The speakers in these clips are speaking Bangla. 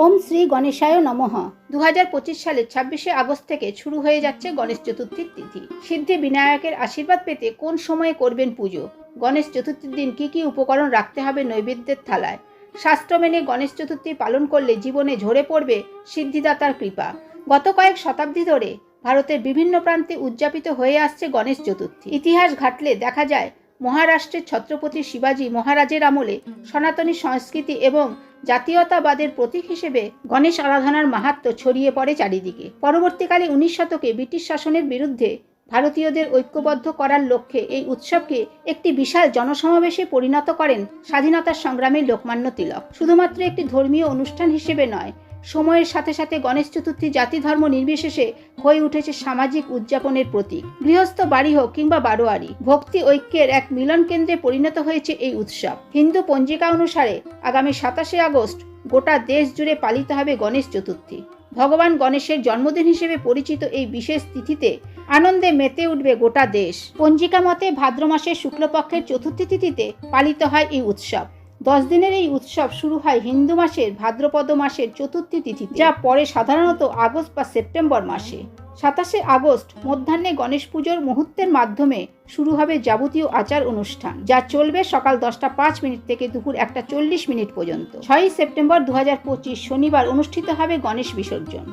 ওম শ্রী গণেশায় নমঃ। 2025 সালের 26শে আগস্ট থেকে শুরু হয়ে যাচ্ছে গণেশ চতুর্থীর তিথি। সিদ্ধি বিনায়কের আশীর্বাদ পেতে কোন সময়ে করবেন পুজো? গণেশ চতুর্থীর দিন কি কি উপকরণ রাখতে হবে নৈবেদ্যের থালায়? শাস্ত্র মেনে গণেশ চতুর্থী পালন করলে জীবনে ঝরে পড়বে সিদ্ধিদাতার কৃপা। গত কয়েক শতাব্দী ধরে ভারতের বিভিন্ন প্রান্তে উদযাপিত হয়ে আসছে গণেশ চতুর্থী। ইতিহাস ঘাটলে দেখা যায় মহারাষ্ট্রের ছত্রপতি শিবাজী মহারাজের আমলে সনাতনী সংস্কৃতি এবং জাতীয়তাবাদের প্রতীক হিসেবে গণেশ আরাধনার মাহাত্ম্য ছড়িয়ে পড়ে চারিদিকে। পরবর্তীকালে 19 শতকে ব্রিটিশ শাসনের বিরুদ্ধে ভারতীয়দের ঐক্যবদ্ধ করার লক্ষ্যে এই উৎসবকে একটি বিশাল জনসমাবেশে পরিণত করেন স্বাধীনতার সংগ্রামী লোকমান্য তিলক। শুধুমাত্র একটি ধর্মীয় অনুষ্ঠান হিসেবে নয়, সময়ের সাথে সাথে গণেশ চতুর্থী জাতি ধর্ম নির্বিশেষে হয়ে উঠেছে সামাজিক উদযাপনের প্রতীক। গৃহস্থ বাড়ি হোক কিংবা বারোয়ারি, ভক্তি ঐক্যের এক মিলন কেন্দ্রে পরিণত হয়েছে এই উৎসব। হিন্দু পঞ্জিকা অনুসারে আগামী 27শে আগস্ট গোটা দেশ জুড়ে পালিত হবে গণেশ চতুর্থী। ভগবান গণেশের জন্মদিন হিসেবে পরিচিত এই বিশেষ তিথিতে আনন্দে মেতে উঠবে গোটা দেশ। পঞ্জিকা মতে ভাদ্র মাসের শুক্লপক্ষের চতুর্থী তিথিতে পালিত হয় এই উৎসব। 10 দিনের এই উৎসব শুরু হয় হিন্দু মাসের ভাদ্রপদ মাসের চতুর্থী তিথিতে, যা পরে সাধারণত আগস্ট বা সেপ্টেম্বর মাসে। 27শে আগস্ট মধ্যাহ্নে গণেশ পুজোর মুহূর্তের মাধ্যমে শুরু হবে যাবতীয় আচার অনুষ্ঠান, যা চলবে সকাল 10টা 5 মিনিট থেকে দুপুর 1টা 40 মিনিট পর্যন্ত। 6 সেপ্টেম্বর 2025 শনিবার অনুষ্ঠিত হবে গণেশ বিসর্জন।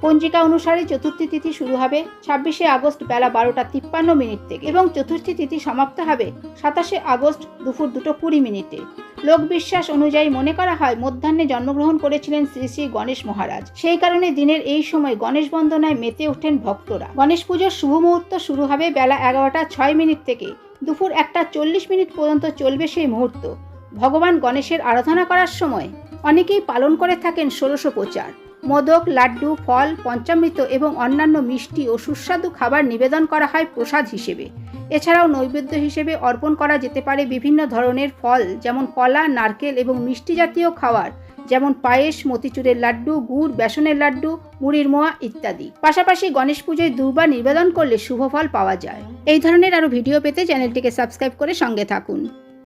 পঞ্জিকা অনুসারে চতুর্থী তিথি শুরু হবে 26শে আগস্ট বেলা 12টা 53 মিনিট থেকে এবং চতুর্থী তিথি সমাপ্ত হবে 27শে আগস্ট দুপুর 2টা 20 মিনিটে। লোকবিশ্বাস অনুযায়ী মনে করা হয় মধ্যাহ্নে জন্মগ্রহণ করেছিলেন শ্রী শ্রী গণেশ মহারাজ। সেই কারণে দিনের এই সময় গণেশ বন্দনায় মেতে ওঠেন ভক্তরা। গণেশ পুজোর শুভ মুহূর্ত শুরু হবে বেলা 11টা 6 মিনিট থেকে দুপুর 1টা 40 মিনিট পর্যন্ত চলবে সেই মুহূর্ত। ভগবান গণেশের আরাধনা করার সময় অনেকেই পালন করে থাকেন ষোড়শোপচার। মোদক, লাড্ডু, ফল, পঞ্চামৃত এবং অন্যান্য মিষ্টি ও সুস্বাদু খাবার নিবেদন করা হয় প্রসাদ হিসেবে। এছাড়াও নৈবেদ্য হিসেবে অর্পণ করা যেতে পারে বিভিন্ন ধরনের ফল, যেমন কলা, নারকেল এবং মিষ্টি জাতীয় খাবার যেমন পায়েস, মতিচুরের লাড্ডু, গুড়, বেসনের লাড্ডু, মুড়ির মোয়া ইত্যাদি। পাশাপাশি গণেশ পুজোয় দুর্বা নিবেদন করলে শুভ ফল পাওয়া যায়। এই ধরনের আরও ভিডিও পেতে চ্যানেলটিকে সাবস্ক্রাইব করে সঙ্গে থাকুন।